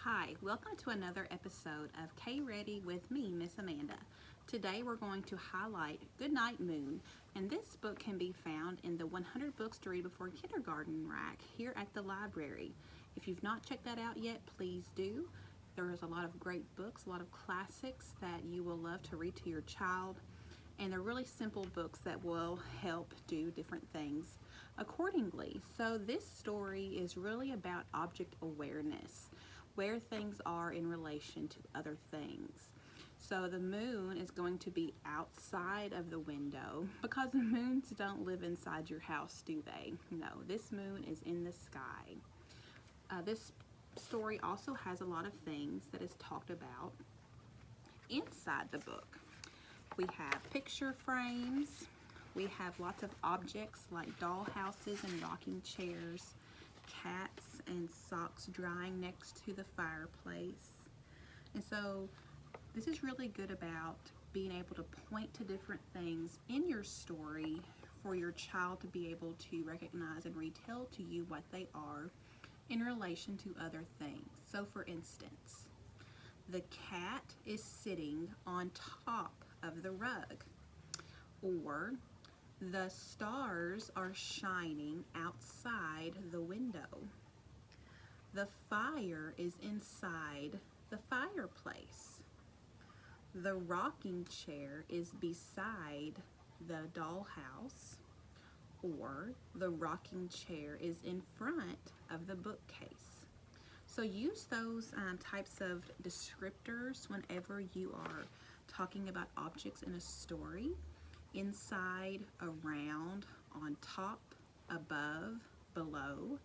Hi, welcome to another episode of K Ready with me, Miss Amanda. Today we're going to highlight Goodnight Moon, and this book can be found in the 100 Books to Read Before Kindergarten rack here at the library. If you've not checked that out yet, please do. There is a lot of great books, a lot of classics that you will love to read to your child, and they're really simple books that will help do different things accordingly. So this story is really about object awareness, where things are in relation to other things. So the moon is going to be outside of the window because the moons don't live inside your house, do they? No, this moon is in the sky. This story also has a lot of things that is talked about inside the book. We have picture frames. We have lots of objects like doll houses and rocking chairs, cats and socks drying next to the fireplace. And so this is really good about being able to point to different things in your story for your child to be able to recognize and retell to you what they are in relation to other things. So for instance, the cat is sitting on top of the rug, or the stars are shining outside the window. The fire is inside the fireplace. The rocking chair is beside the dollhouse, or the rocking chair is in front of the bookcase. So use those types of descriptors whenever you are talking about objects in a story: inside, around, on top, above, below.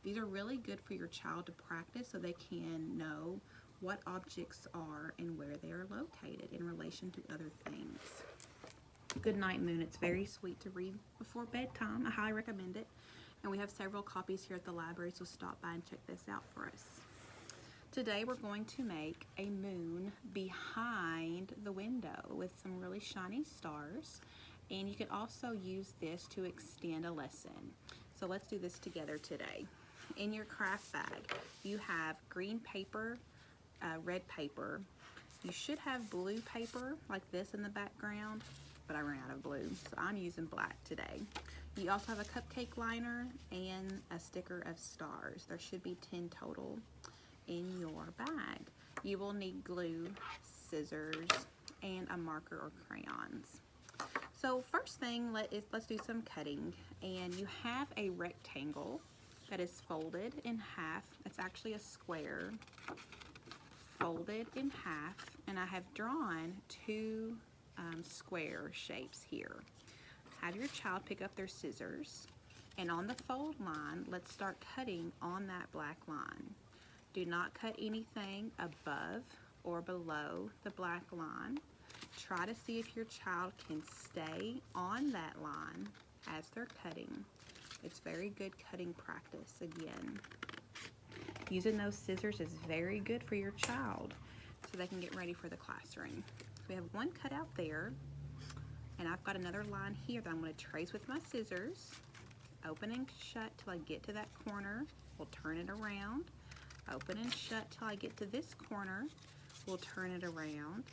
These are really good for your child to practice so they can know what objects are and where they are located in relation to other things. Goodnight Moon, it's very sweet to read before bedtime. I highly recommend it. And we have several copies here at the library, so stop by and check this out for us. Today we're going to make a moon behind the window with some really shiny stars, and you can also use this to extend a lesson. So let's do this together today. In your craft bag, you have green paper, red paper. You should have blue paper like this in the background, but I ran out of blue, so I'm using black today. You also have a cupcake liner and a sticker of stars. There should be 10 total in your bag. You will need glue, scissors, and a marker or crayons. So first thing, let's do some cutting. And you have a rectangle that is folded in half. It's actually a square folded in half, and I have drawn two square shapes here. Have your child pick up their scissors, and on the fold line, let's start cutting on that black line. Do not cut anything above or below the black line. Try to see if your child can stay on that line as they're cutting. It's very good cutting practice. Again, using those scissors is very good for your child so they can get ready for the classroom. So we have one cut out there, and I've got another line here that I'm going to trace with my scissors. Open and shut till I get to that corner. We'll turn it around. Open and shut till I get to this corner. We'll turn it around.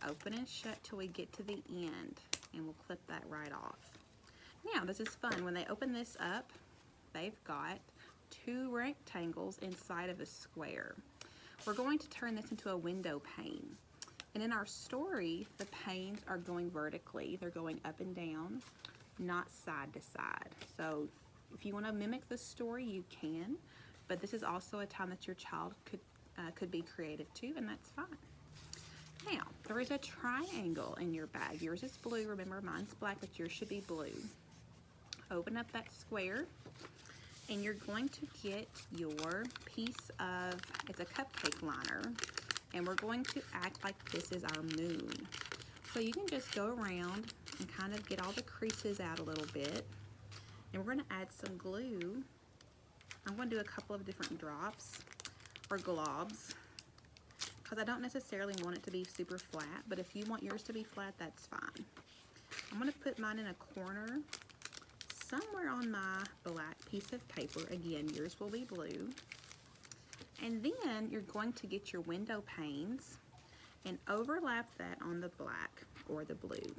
Open and shut till we get to the end, and we'll clip that right off. Now this is fun. When they open this up, they've got two rectangles inside of a square. We're going to turn this into a window pane. And in our story, the panes are going vertically. They're going up and down, not side to side. So if you want to mimic the story, you can, but this is also a time that your child could be creative too, and that's fine. Now, there is a triangle in your bag. Yours is blue. Remember, mine's black, but yours should be blue. Open up that square, and you're going to get your piece of, it's a cupcake liner, and we're going to act like this is our moon. So you can just go around and kind of get all the creases out a little bit, and we're going to add some glue. I'm going to do a couple of different drops or globs because I don't necessarily want it to be super flat, but if you want yours to be flat, that's fine. I'm going to put mine in a corner somewhere on my black piece of paper. Again, yours will be blue. And then you're going to get your window panes and overlap that on the black or the blue.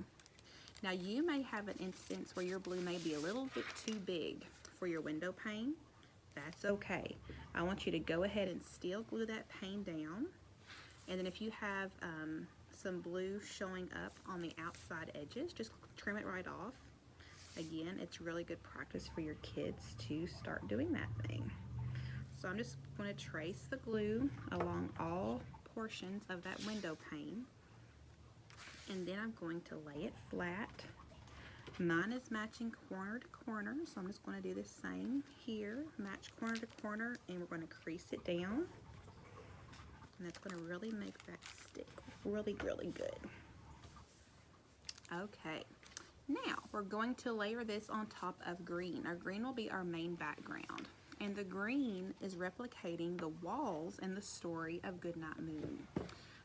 Now you may have an instance where your blue may be a little bit too big for your window pane. That's okay. I want you to go ahead and steel glue that pane down. And then if you have some blue showing up on the outside edges, just trim it right off. Again, it's really good practice for your kids to start doing that thing. So I'm just going to trace the glue along all portions of that window pane. And then I'm going to lay it flat. Mine is matching corner to corner, so I'm just going to do the same here. Match corner to corner, and we're going to crease it down. And that's going to really make that stick really, really good. Okay, now we're going to layer this on top of green. Our green will be our main background. And the green is replicating the walls in the story of Goodnight Moon.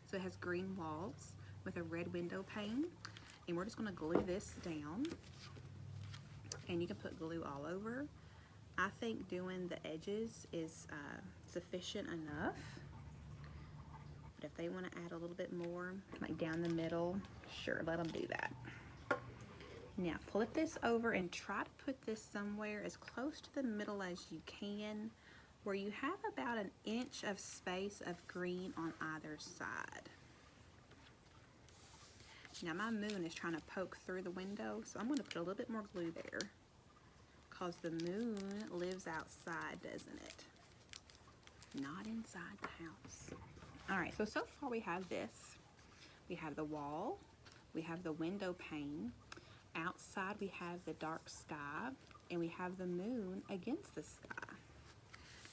So it has green walls with a red window pane. And we're just going to glue this down. And you can put glue all over. I think doing the edges is sufficient enough. But if they want to add a little bit more, like down the middle, sure, let them do that. Now flip this over and try to put this somewhere as close to the middle as you can, where you have about an inch of space of green on either side. Now my moon is trying to poke through the window, so I'm going to put a little bit more glue there, because the moon lives outside, doesn't it? Not inside the house. Alright, so far we have this. We have the wall, we have the window pane, outside we have the dark sky, and we have the moon against the sky.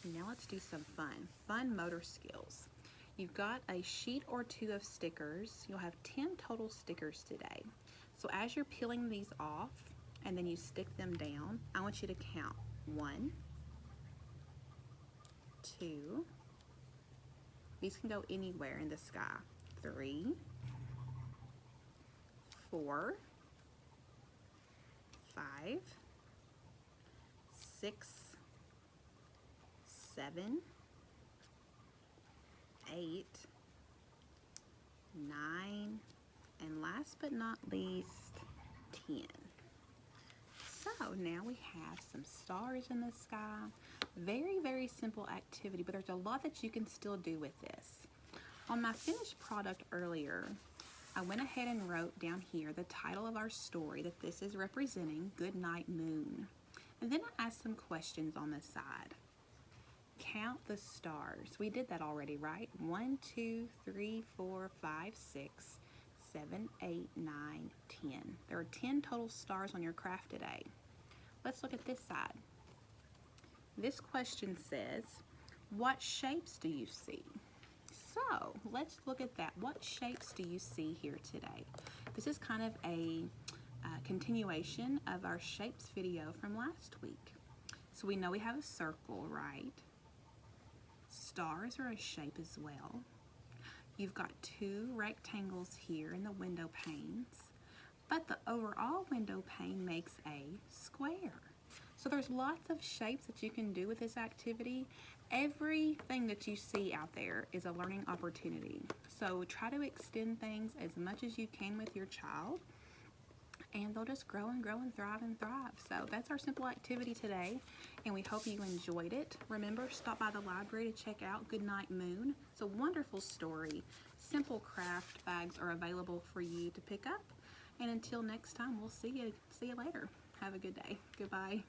Now let's do some fun motor skills. You've got a sheet or two of stickers. You'll have 10 total stickers today. So as you're peeling these off and then you stick them down, I want you to count 1, 2, these can go anywhere in the sky, 3, 4, 5, 6, 7, 8, 9, and last but not least, 10. So now we have some stars in the sky. Very, very simple activity, but there's a lot that you can still do with this. On my finished product earlier, I went ahead and wrote down here the title of our story, that this is representing Goodnight Moon. And then I asked some questions on the side. Count the stars. We did that already, right? 1, 2, 3, 4, 5, 6, 7, 8, 9, 10. There are 10 total stars on your craft today. Let's look at this side. This question says, what shapes do you see? So let's look at that. What shapes do you see here today? This is kind of a continuation of our shapes video from last week. So we know we have a circle, right? Stars are a shape as well. You've got 2 rectangles here in the window panes, but the overall window pane makes a square. So there's lots of shapes that you can do with this activity. Everything that you see out there is a learning opportunity. So try to extend things as much as you can with your child, and they'll just grow and grow and thrive and thrive. So that's our simple activity today, and we hope you enjoyed it. Remember, stop by the library to check out Goodnight Moon. It's a wonderful story. Simple craft bags are available for you to pick up. And until next time, we'll see you later. Have a good day. Goodbye.